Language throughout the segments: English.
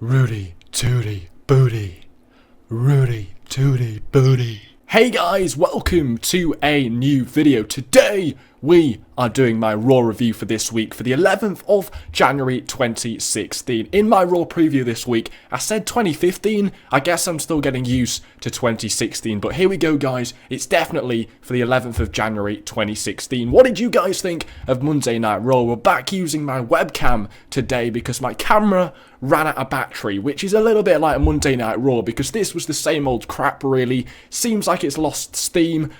Rudy Tooty Booty. Rudy Tooty Booty. Hey guys, welcome to a new video. Today we are doing my Raw review for this week for the 11th of January 2016. In my Raw preview this week, I said 2015. I guess I'm still getting used to 2016, but here we go guys. It's definitely for the 11th of January 2016. What did you guys think of Monday Night Raw? We're back using my webcam today because my camera ran out of battery, which is a little bit like a Monday Night Raw because this was the same old crap really. Seems like it's lost steam.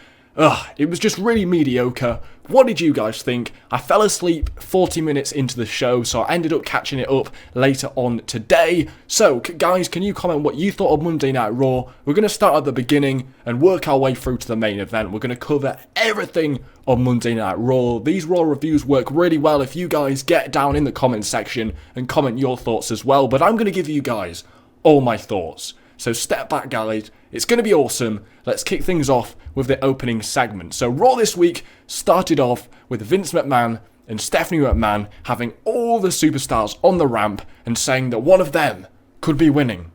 It was just really mediocre. What did you guys think? I fell asleep 40 minutes into the show, so I ended up catching it up later on today. So, guys, can you comment what you thought of Monday Night Raw? We're going to start at the beginning and work our way through to the main event. We're going to cover everything on Monday Night Raw. These Raw reviews work really well if you guys get down in the comment section and comment your thoughts as well. But I'm going to give you guys all my thoughts. So step back, guys. It's going to be awesome. Let's kick things off with the opening segment. So Raw this week started off with Vince McMahon and Stephanie McMahon having all the superstars on the ramp and saying that one of them could be winning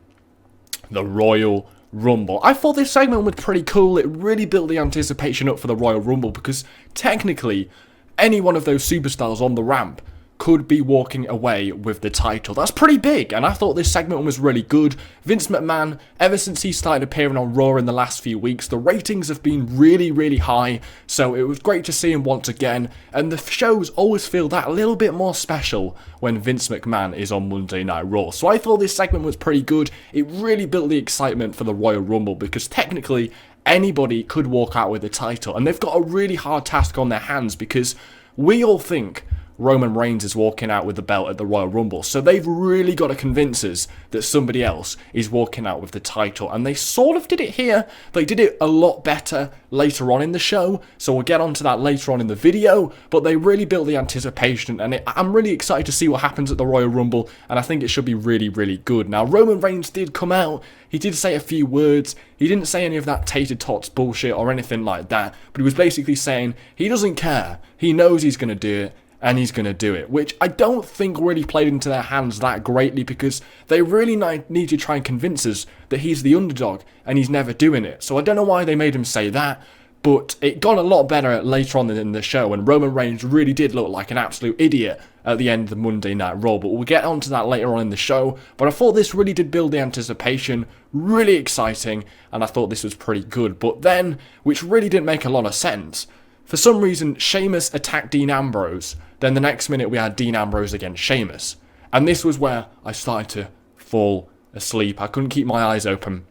the Royal Rumble. I thought this segment was pretty cool. It really built the anticipation up for the Royal Rumble because technically any one of those superstars on the ramp could be walking away with the title. That's pretty big, and I thought this segment was really good. Vince McMahon, ever since he started appearing on Raw in the last few weeks, the ratings have been really high, so it was great to see him once again, and the shows always feel that little bit more special when Vince McMahon is on Monday Night Raw. So I thought this segment was pretty good. It really built the excitement for the Royal Rumble, because technically anybody could walk out with the title, and they've got a really hard task on their hands, because we all think Roman Reigns is walking out with the belt at the Royal Rumble. So they've really got to convince us that somebody else is walking out with the title. And they sort of did it here. They did it a lot better later on in the show. So we'll get onto that later on in the video. But they really built the anticipation. And I'm really excited to see what happens at the Royal Rumble. And I think it should be really good. Now, Roman Reigns did come out. He did say a few words. He didn't say any of that tater tots bullshit or anything like that. But he was basically saying he doesn't care. He knows he's going to do it. And he's going to do it, which I don't think really played into their hands that greatly because they really need to try and convince us that he's the underdog and he's never doing it. So I don't know why they made him say that, but it got a lot better later on in the show and Roman Reigns really did look like an absolute idiot at the end of the Monday Night Raw, but we'll get onto that later on in the show. But I thought this really did build the anticipation, really exciting, and I thought this was pretty good. But then, which really didn't make a lot of sense, for some reason, Sheamus attacked Dean Ambrose. Then the next minute we had Dean Ambrose against Sheamus. And this was where I started to fall asleep. I couldn't keep my eyes open.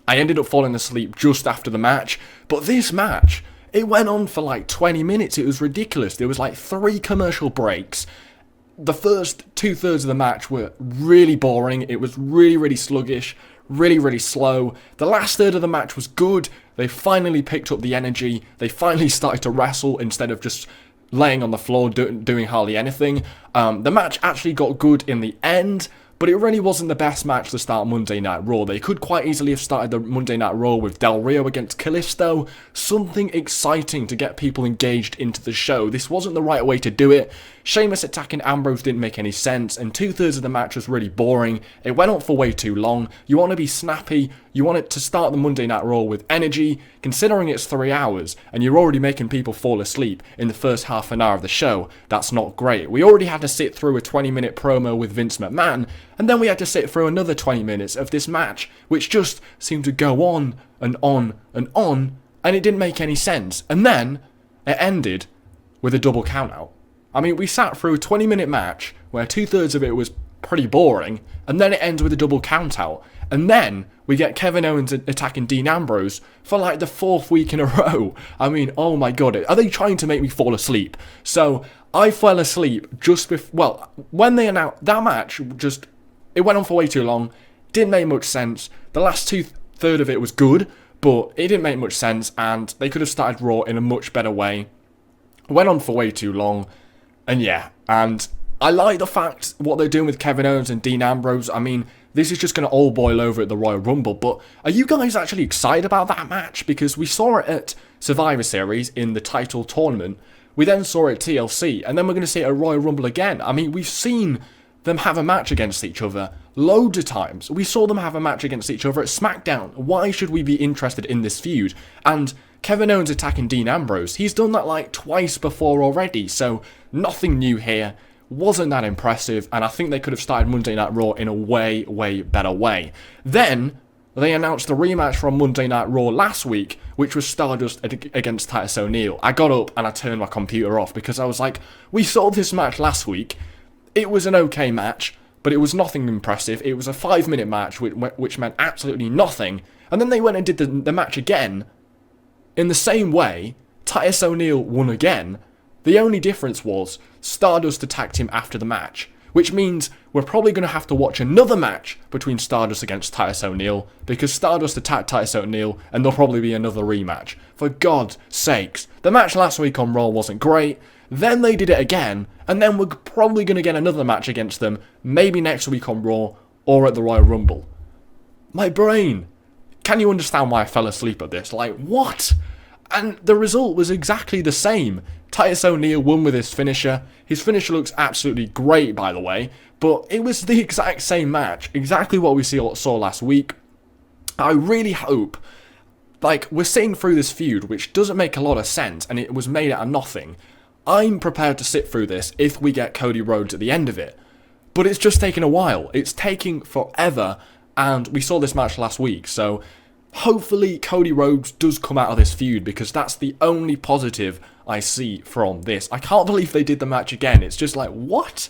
I ended up falling asleep just after the match. But this match, it went on for like 20 minutes. It was ridiculous. There was like 3 commercial breaks. The first 2/3 of the match were really boring. It was really sluggish. Really slow. The last third of the match was good. They finally picked up the energy. They finally started to wrestle instead of just laying on the floor doing hardly anything. The match actually got good in the end, but it really wasn't the best match to start Monday Night Raw. They could quite easily have started the Monday Night Raw with Del Rio against Kalisto. Something exciting to get people engaged into the show. This wasn't the right way to do it. Sheamus attacking Ambrose didn't make any sense, and 2/3 of the match was really boring. It went on for way too long. You want to be snappy. You want it to start the Monday Night Raw with energy, considering it's 3 hours, and you're already making people fall asleep in the first half an hour of the show. That's not great. We already had to sit through a 20-minute promo with Vince McMahon, and then we had to sit through another 20 minutes of this match, which just seemed to go on, and it didn't make any sense. And then it ended with a double countout. I mean, we sat through a 20-minute match where 2/3 of it was pretty boring, and then it ends with a double countout. And then we get Kevin Owens attacking Dean Ambrose for like the 4th week in a row. I mean, oh my god, are they trying to make me fall asleep? So I fell asleep just before, well, when they announced that match, it went on for way too long, didn't make much sense. The last 2/3 of it was good, but it didn't make much sense, and they could have started Raw in a much better way. Went on for way too long, and yeah, and I like the fact what they're doing with Kevin Owens and Dean Ambrose. I mean, this is just going to all boil over at the Royal Rumble, but are you guys actually excited about that match? Because we saw it at Survivor Series in the title tournament, we then saw it at TLC, and then we're going to see it at Royal Rumble again. I mean, we've seen them have a match against each other loads of times. We saw them have a match against each other at SmackDown. Why should we be interested in this feud? And Kevin Owens attacking Dean Ambrose, he's done that like twice before already, so nothing new here. Wasn't that impressive, and I think they could have started Monday Night Raw in a way, way better way. Then they announced the rematch from Monday Night Raw last week, which was Stardust against Titus O'Neil. I got up and I turned my computer off because I was like, we saw this match last week. It was an okay match, but it was nothing impressive. It was a 5-minute match, which meant absolutely nothing. And then they went and did the match again. In the same way, Titus O'Neil won again. The only difference was Stardust attacked him after the match, which means we're probably going to have to watch another match between Stardust against Titus O'Neil, because Stardust attacked Titus O'Neil, and there'll probably be another rematch. For God's sakes. The match last week on Raw wasn't great, then they did it again, and then we're probably going to get another match against them, maybe next week on Raw, or at the Royal Rumble. My brain. Can you understand why I fell asleep at this? Like, what? And the result was exactly the same. Titus O'Neil won with his finisher. His finisher looks absolutely great, by the way. But it was the exact same match. Exactly what we saw last week. I really hope, like, we're seeing through this feud, which doesn't make a lot of sense, and it was made out of nothing. I'm prepared to sit through this if we get Cody Rhodes at the end of it. But it's just taking a while. It's taking forever. And we saw this match last week, so hopefully Cody Rhodes does come out of this feud, because that's the only positive I see from this. I can't believe they did the match again. It's just like, what?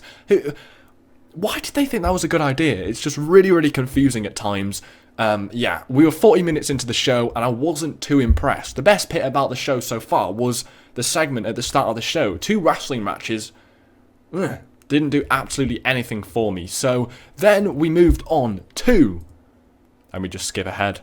Why did they think that was a good idea? It's just really, really confusing at times. Yeah, we were 40 minutes into the show, and I wasn't too impressed. The best bit about the show so far was the segment at the start of the show. 2 wrestling matches. Didn't do absolutely anything for me. So then we moved on to... Let me just skip ahead.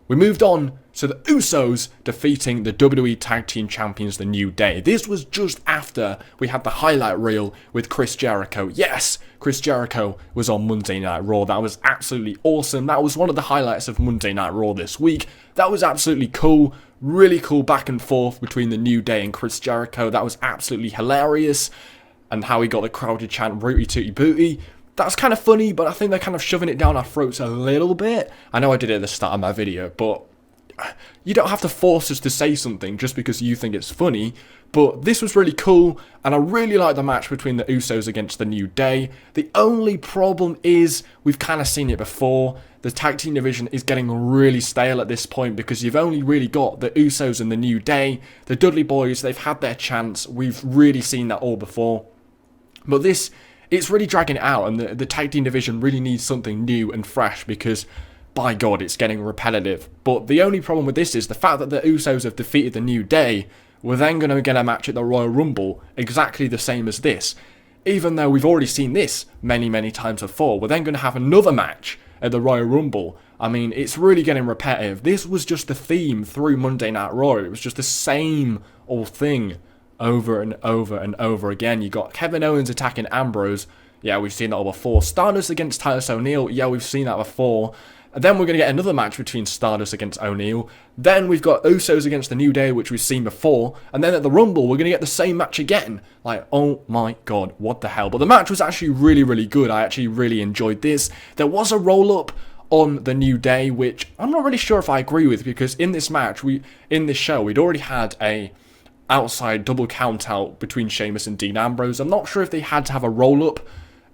We moved on to the Usos defeating the WWE Tag Team Champions, The New Day. This was just after we had the highlight reel with Chris Jericho. Yes, Chris Jericho was on Monday Night Raw. That was absolutely awesome. That was one of the highlights of Monday Night Raw this week. That was absolutely cool. Really cool back and forth between The New Day and Chris Jericho. That was absolutely hilarious. And how he got the crowd to chant "Rooty Tooty Booty." That's kind of funny, but I think they're kind of shoving it down our throats a little bit. I know I did it at the start of my video, but you don't have to force us to say something just because you think it's funny. But this was really cool, and I really like the match between the Usos against the New Day. The only problem is, we've kind of seen it before, the tag team division is getting really stale at this point, because you've only really got the Usos and the New Day. The Dudley Boys, they've had their chance. We've really seen that all before. But this... it's really dragging it out, and the tag team division really needs something new and fresh, because, by God, it's getting repetitive. But the only problem with this is the fact that the Usos have defeated the New Day. We're then going to get a match at the Royal Rumble, exactly the same as this. Even though we've already seen this many, many times before, we're then going to have another match at the Royal Rumble. I mean, it's really getting repetitive. This was just the theme through Monday Night Raw. It was just the same old thing. Over and over and over again. You got Kevin Owens attacking Ambrose. Yeah, we've seen that all before. Stardust against Titus O'Neil. Yeah, we've seen that before. And then we're going to get another match between Stardust against O'Neil. Then we've got Usos against the New Day, which we've seen before. And then at the Rumble, we're going to get the same match again. Like, oh my God, what the hell. But the match was actually really, really good. I actually really enjoyed this. There was a roll-up on the New Day, which I'm not really sure if I agree with, because in this match, in this show, we'd already had a outside double count out between Sheamus and Dean Ambrose. I'm not sure if they had to have a roll-up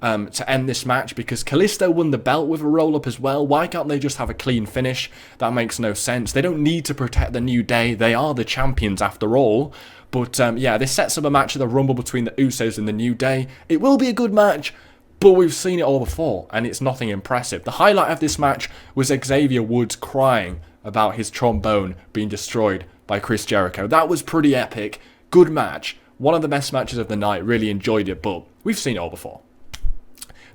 to end this match, because Kalisto won the belt with a roll-up as well. Why can't they just have a clean finish? That makes no sense. They don't need to protect the New Day. They are the champions after all. But yeah, this sets up a match at the Rumble between the Usos and the New Day. It will be a good match, but we've seen it all before, and it's nothing impressive. The highlight of this match was Xavier Woods crying about his trombone being destroyed by Chris Jericho. That was pretty epic. Good match. One of the best matches of the night. Really enjoyed it, but we've seen it all before.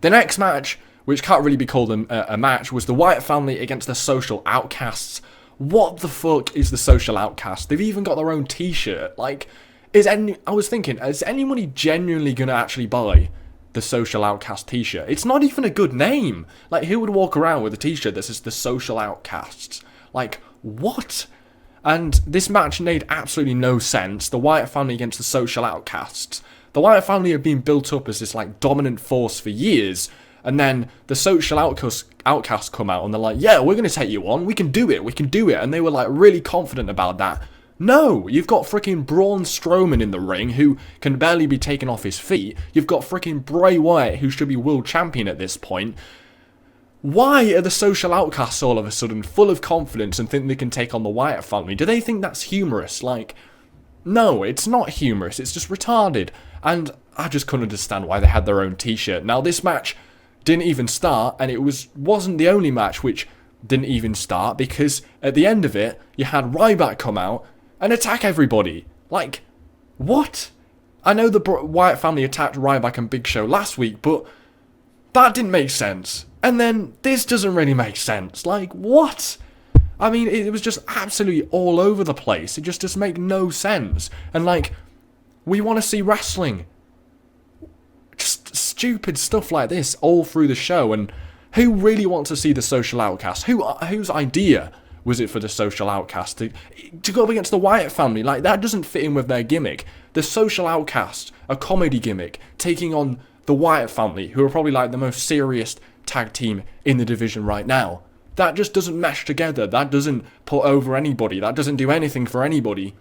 The next match, which can't really be called a match, was the Wyatt Family against the Social Outcasts. What the fuck is the Social Outcasts? They've even got their own t-shirt. Like, I was thinking, is anybody genuinely going to actually buy the Social Outcast t-shirt? It's not even a good name. Like, who would walk around with a t-shirt that says the Social Outcasts? Like, what? And this match made absolutely no sense. The Wyatt Family against the Social Outcasts. The Wyatt Family have been built up as this like dominant force for years, And then the social outcasts come out and they're like, yeah, we're going to take you on. We can do it. We can do it. And they were like really confident about that. No, you've got freaking Braun Strowman in the ring who can barely be taken off his feet. You've got freaking Bray Wyatt who should be world champion at this point. Why are the social outcasts all of a sudden full of confidence and think they can take on the Wyatt family? Do they think that's humorous? Like, no, it's not humorous. It's just retarded. And I just couldn't understand why they had their own t-shirt. Now, this match didn't even start, and it wasn't the only match which didn't even start, because at the end of it, you had Ryback come out and attack everybody. Like, what? I know the Wyatt family attacked Ryback and Big Show last week, but that didn't make sense. And then this doesn't really make sense. Like, what? I mean, it was just absolutely all over the place. It just make no sense. And like, we want to see wrestling. Just stupid stuff like this all through the show. And who really wants to see the social outcast? Whose idea was it for the social outcast to go up against the Wyatt family? Like, that doesn't fit in with their gimmick. The social outcast, a comedy gimmick, taking on the Wyatt family, who are probably like the most serious tag team in the division right now. That just doesn't mesh together. That doesn't put over anybody. That doesn't do anything for anybody.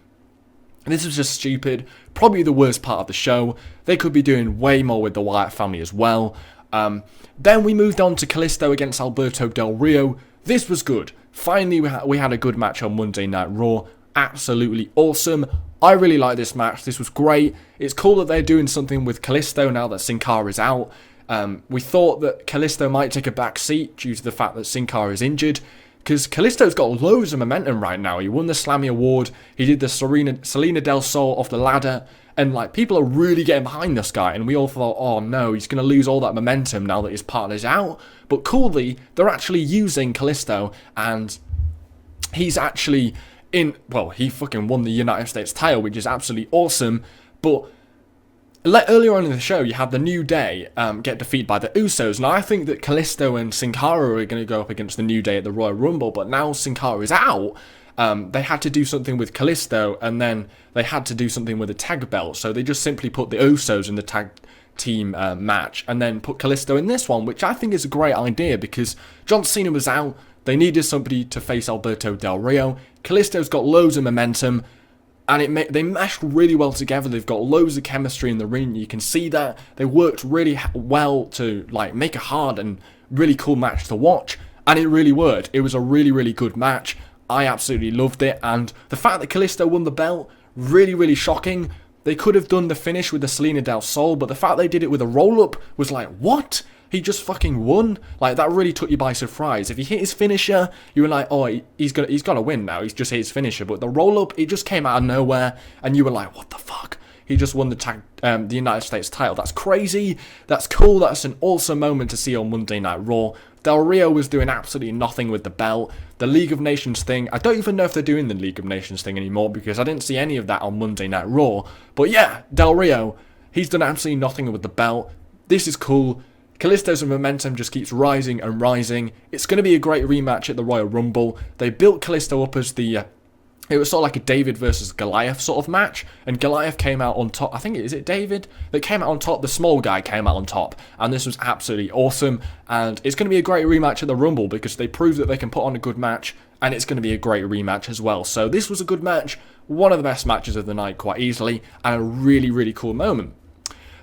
And this was just stupid. Probably the worst part of the show. They could be doing way more with the Wyatt family as well. Then we moved on to Kalisto against Alberto Del Rio. This was good. Finally, we had a good match on Monday Night Raw. Absolutely awesome. I really like this match. This was great. It's cool that they're doing something with Kalisto now that Sin Cara is out. We thought that Kalisto might take a back seat due to the fact that Sin Cara is injured, because Kalisto's got loads of momentum right now. He won the Slammy Award. He did the Selena Del Sol off the ladder. And like, people are really getting behind this guy. And we all thought, oh no, he's going to lose all that momentum now that his partner's out. But coolly, they're actually using Kalisto. And he's actually he fucking won the United States title, which is absolutely awesome. But earlier on in the show, you had the New Day get defeated by the Usos. Now, I think that Kalisto and Sin Cara are going to go up against the New Day at the Royal Rumble, but now Sin Cara is out. They had to do something with Kalisto, and then they had to do something with the tag belt. So they just simply put the Usos in the tag team match, and then put Kalisto in this one, which I think is a great idea, because John Cena was out. They needed somebody to face Alberto Del Rio. Kalisto's got loads of momentum, and they meshed really well together. They've got loads of chemistry in the ring. You can see that. They worked really well to like make a hard and really cool match to watch, and it really worked. It was a really, really good match. I absolutely loved it, and the fact that Kalisto won the belt, really, really shocking. They could have done the finish with the Selena Del Sol, but the fact they did it with a roll-up was like, what? He just fucking won? Like, that really took you by surprise. If he hit his finisher, you were like, oh, he's got to win now. He's just hit his finisher. But the roll-up, it just came out of nowhere, and you were like, what the fuck? He just won the United States title. That's crazy. That's cool. That's an awesome moment to see on Monday Night Raw. Del Rio was doing absolutely nothing with the belt. The League of Nations thing, I don't even know if they're doing the League of Nations thing anymore, because I didn't see any of that on Monday Night Raw. But yeah, Del Rio, he's done absolutely nothing with the belt. This is cool. Kalisto's momentum just keeps rising and rising. It's going to be a great rematch at the Royal Rumble. They built Kalisto up as it was sort of like a David versus Goliath sort of match, and Goliath came out on top. I think, is it David that came out on top? The small guy came out on top, and this was absolutely awesome, and it's going to be a great rematch at the Rumble, because they proved that they can put on a good match, and it's going to be a great rematch as well. So this was a good match, one of the best matches of the night quite easily, and a really, really cool moment.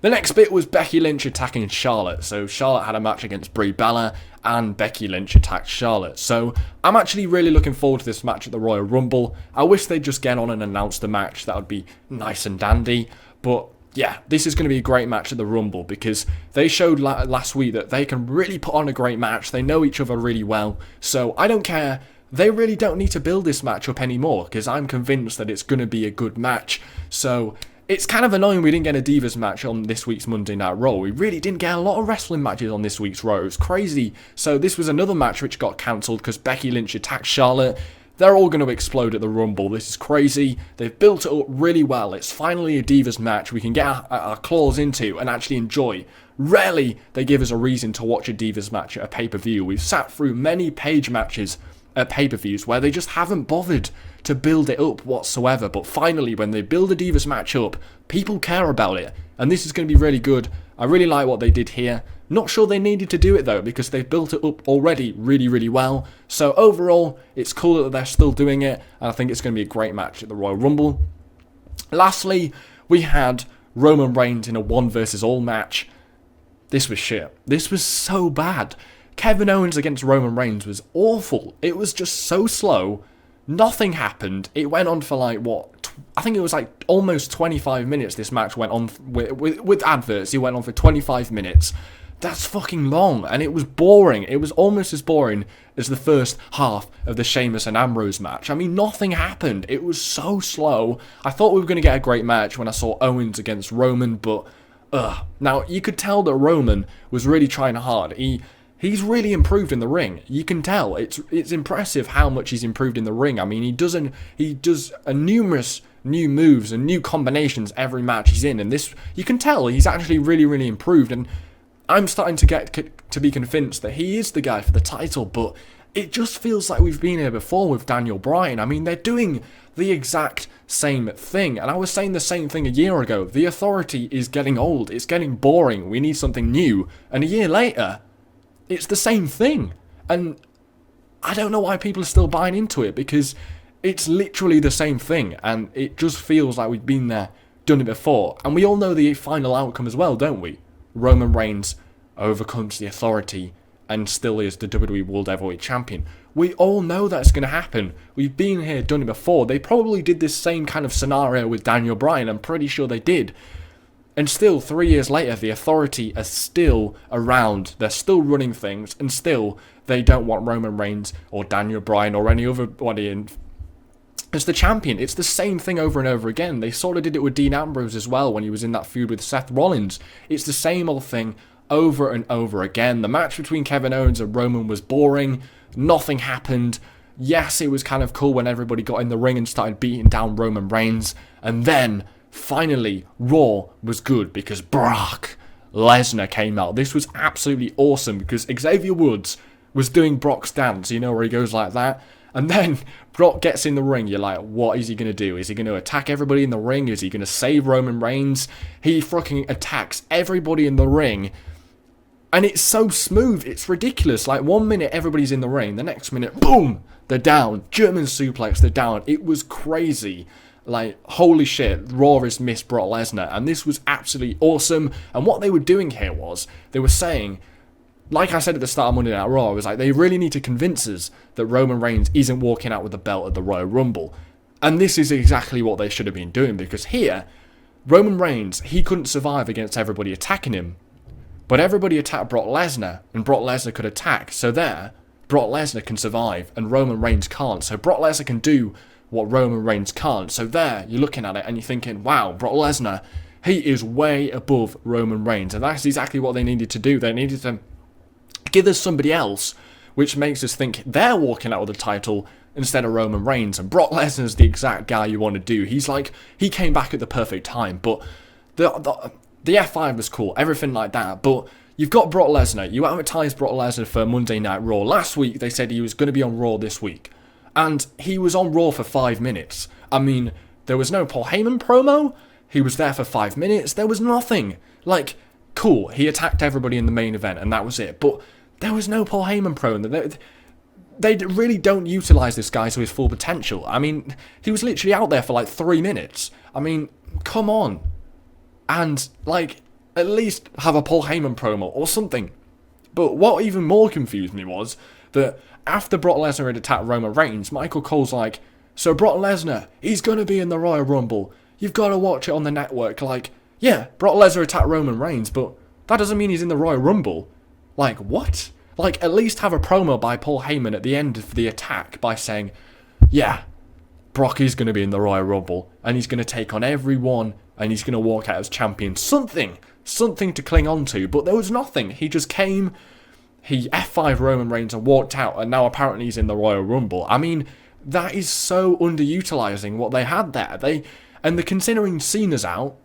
The next bit was Becky Lynch attacking Charlotte. So Charlotte had a match against Brie Bella, and Becky Lynch attacked Charlotte. So I'm actually really looking forward to this match at the Royal Rumble. I wish they'd just get on and announce the match. That would be nice and dandy. But yeah, this is going to be a great match at the Rumble, because they showed last week that they can really put on a great match. They know each other really well. So I don't care. They really don't need to build this match up anymore, because I'm convinced that it's going to be a good match. So it's kind of annoying we didn't get a Divas match on this week's Monday Night Raw. We really didn't get a lot of wrestling matches on this week's Raw. It was crazy. So this was another match which got cancelled because Becky Lynch attacked Charlotte. They're all going to explode at the Rumble. This is crazy. They've built it up really well. It's finally a Divas match we can get our claws into and actually enjoy. Rarely they give us a reason to watch a Divas match at a pay-per-view. We've sat through many Page matches at pay-per-views where they just haven't bothered to build it up whatsoever, but finally when they build a Divas match up, people care about it, and this is going to be really good. I really like what they did here. Not sure they needed to do it though, because they've built it up already really, really well. So overall, it's cool that they're still doing it, and I think it's going to be a great match at the Royal Rumble. Lastly, we had Roman Reigns in a 1 versus all match. This was shit. This was so bad. Kevin Owens against Roman Reigns was awful. It was just so slow. Nothing happened. It went on for like, what? I think it was like almost 25 minutes this match went on with adverts. It went on for 25 minutes. That's fucking long, and it was boring. It was almost as boring as the first half of the Sheamus and Ambrose match. I mean, nothing happened. It was so slow. I thought we were going to get a great match when I saw Owens against Roman, but now, you could tell that Roman was really trying hard. He's really improved in the ring. You can tell. It's impressive how much he's improved in the ring. I mean, he does numerous new moves and new combinations every match he's in, and this, you can tell he's actually really, really improved, and I'm starting to be convinced that he is the guy for the title, but it just feels like we've been here before with Daniel Bryan. I mean, they're doing the exact same thing, and I was saying the same thing a year ago. The Authority is getting old, it's getting boring, we need something new, and a year later, it's the same thing, and I don't know why people are still buying into it, because it's literally the same thing, and it just feels like we've been there, done it before, and we all know the final outcome as well, don't we? Roman Reigns overcomes the Authority and still is the WWE World Heavyweight Champion. We all know that's going to happen. We've been here, done it before. They probably did this same kind of scenario with Daniel Bryan. I'm pretty sure they did. And still, 3 years later, the Authority are still around. They're still running things, and still, they don't want Roman Reigns or Daniel Bryan or any other body in as the champion. It's the same thing over and over again. They sort of did it with Dean Ambrose as well when he was in that feud with Seth Rollins. It's the same old thing over and over again. The match between Kevin Owens and Roman was boring. Nothing happened. Yes, it was kind of cool when everybody got in the ring and started beating down Roman Reigns. And then, finally, Raw was good because Brock Lesnar came out. This was absolutely awesome because Xavier Woods was doing Brock's dance, you know, where he goes like that. And then Brock gets in the ring. You're like, what is he going to do? Is he going to attack everybody in the ring? Is he going to save Roman Reigns? He fucking attacks everybody in the ring. And it's so smooth. It's ridiculous. Like, 1 minute everybody's in the ring. The next minute, boom, they're down. German suplex, they're down. It was crazy. Like, holy shit, Raw has missed Brock Lesnar. And this was absolutely awesome. And what they were doing here was, they were saying, like I said at the start of Monday Night Raw, I was like, they really need to convince us that Roman Reigns isn't walking out with the belt at the Royal Rumble. And this is exactly what they should have been doing, because here, Roman Reigns, he couldn't survive against everybody attacking him. But everybody attacked Brock Lesnar, and Brock Lesnar could attack. So there, Brock Lesnar can survive, and Roman Reigns can't. So Brock Lesnar can do what Roman Reigns can't. So there, you're looking at it, and you're thinking, wow, Brock Lesnar, he is way above Roman Reigns. And that's exactly what they needed to do. They needed to give us somebody else, which makes us think they're walking out with the title instead of Roman Reigns. And Brock Lesnar's the exact guy you want to do. He's like, he came back at the perfect time. But the F5 was cool, everything like that. But you've got Brock Lesnar. You advertised Brock Lesnar for Monday Night Raw. Last week, they said he was going to be on Raw this week. And he was on Raw for 5 minutes. I mean, there was no Paul Heyman promo. He was there for 5 minutes. There was nothing. Like, cool, he attacked everybody in the main event, and that was it. But there was no Paul Heyman promo. They really don't utilise this guy to his full potential. I mean, he was literally out there for like 3 minutes. I mean, come on. And, like, at least have a Paul Heyman promo or something. But what even more confused me was that after Brock Lesnar had attacked Roman Reigns, Michael Cole's like, so Brock Lesnar, he's going to be in the Royal Rumble. You've got to watch it on the network. Like, yeah, Brock Lesnar attacked Roman Reigns, but that doesn't mean he's in the Royal Rumble. Like, what? Like, at least have a promo by Paul Heyman at the end of the attack by saying, yeah, Brock is going to be in the Royal Rumble, and he's going to take on everyone, and he's going to walk out as champion. Something to cling on to, but there was nothing. He just came, he F5 Roman Reigns and walked out, and now apparently he's in the Royal Rumble. I mean, that is so underutilising what they had there. And considering Cena's out,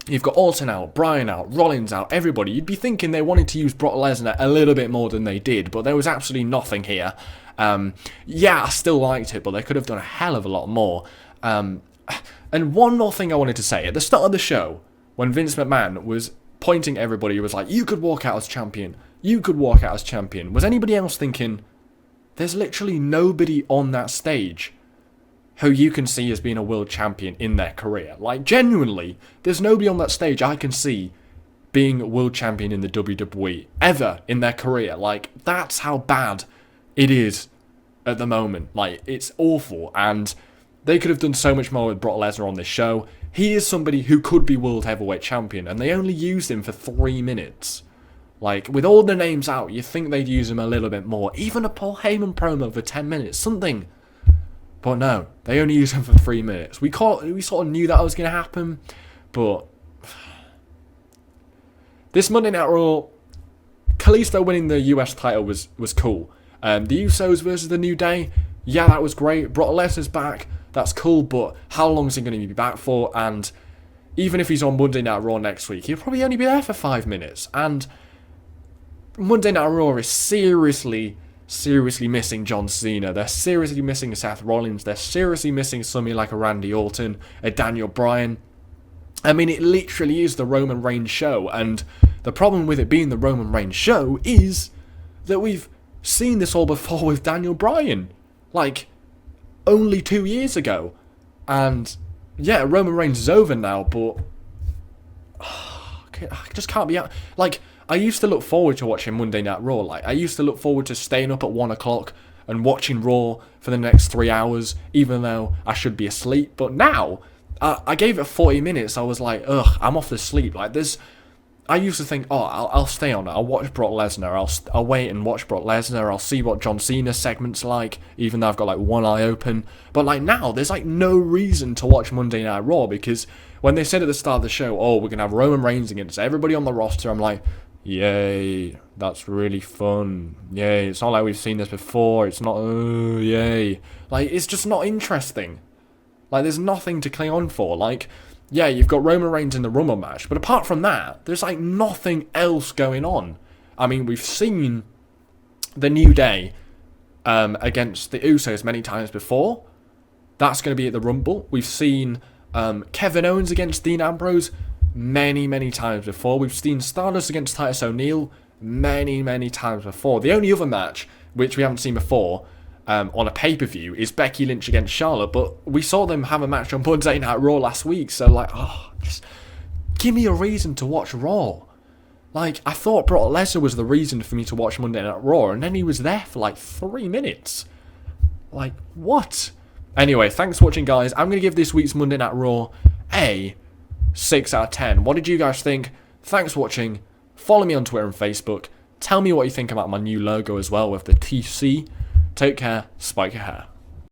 you've got Orton out, Bryan out, Rollins out, everybody. You'd be thinking they wanted to use Brock Lesnar a little bit more than they did, but there was absolutely nothing here. Yeah, I still liked it, but they could have done a hell of a lot more. And one more thing I wanted to say. At the start of the show, when Vince McMahon was pointing at everybody. He was like, you could walk out as champion. You could walk out as champion. Was anybody else thinking, there's literally nobody on that stage who you can see as being a world champion in their career? Like, genuinely, there's nobody on that stage I can see being a world champion in the WWE ever in their career. Like, that's how bad it is at the moment. Like, it's awful, and they could have done so much more with Brock Lesnar on this show. He is somebody who could be world heavyweight champion, and they only used him for 3 minutes. Like, with all the names out, you'd think they'd use him a little bit more. Even a Paul Heyman promo for 10 minutes, something. But no, they only use him for 3 minutes. We sort of knew that was going to happen, but this Monday Night Raw, Kalisto winning the US title was cool. The Usos versus the New Day, yeah, that was great. Brock Lesnar's back, that's cool, but how long is he going to be back for? And even if he's on Monday Night Raw next week, he'll probably only be there for 5 minutes. And Monday Night Raw is seriously missing John Cena. They're seriously missing Seth Rollins. They're seriously missing somebody like a Randy Orton, a Daniel Bryan. I mean, it literally is the Roman Reigns show, and the problem with it being the Roman Reigns show is that we've seen this all before with Daniel Bryan. Like, only 2 years ago. And, yeah, Roman Reigns is over now, but I just can't be out. Like, I used to look forward to watching Monday Night Raw. Like, I used to look forward to staying up at 1 o'clock and watching Raw for the next 3 hours, even though I should be asleep. But now, I gave it 40 minutes. I was like, ugh, I'm off to sleep. Like, I used to think, oh, I'll stay on it. I'll watch Brock Lesnar. I'll wait and watch Brock Lesnar. I'll see what John Cena's segment's like, even though I've got, like, one eye open. But, like, now, there's, like, no reason to watch Monday Night Raw, because when they said at the start of the show, oh, we're going to have Roman Reigns against everybody on the roster, I'm like, yay, that's really fun. Yay, it's not like we've seen this before. It's not, yay. Like, it's just not interesting. Like, there's nothing to cling on for. Like, yeah, you've got Roman Reigns in the Rumble match, but apart from that, there's, like, nothing else going on. I mean, we've seen the New Day against the Usos many times before. That's going to be at the Rumble. We've seen Kevin Owens against Dean Ambrose many times before. We've seen Stardust against Titus O'Neil many times before. The only other match, which we haven't seen before, on a pay-per-view, is Becky Lynch against Charlotte, but we saw them have a match on Monday Night Raw last week, so, like, oh, just give me a reason to watch Raw. Like, I thought Brock Lesnar was the reason for me to watch Monday Night Raw, and then he was there for, like, 3 minutes. Like, what? Anyway, thanks for watching, guys. I'm going to give this week's Monday Night Raw a 6 out of 10. What did you guys think? Thanks for watching. Follow me on Twitter and Facebook. Tell me what you think about my new logo as well with the TC. Take care. Spike your hair.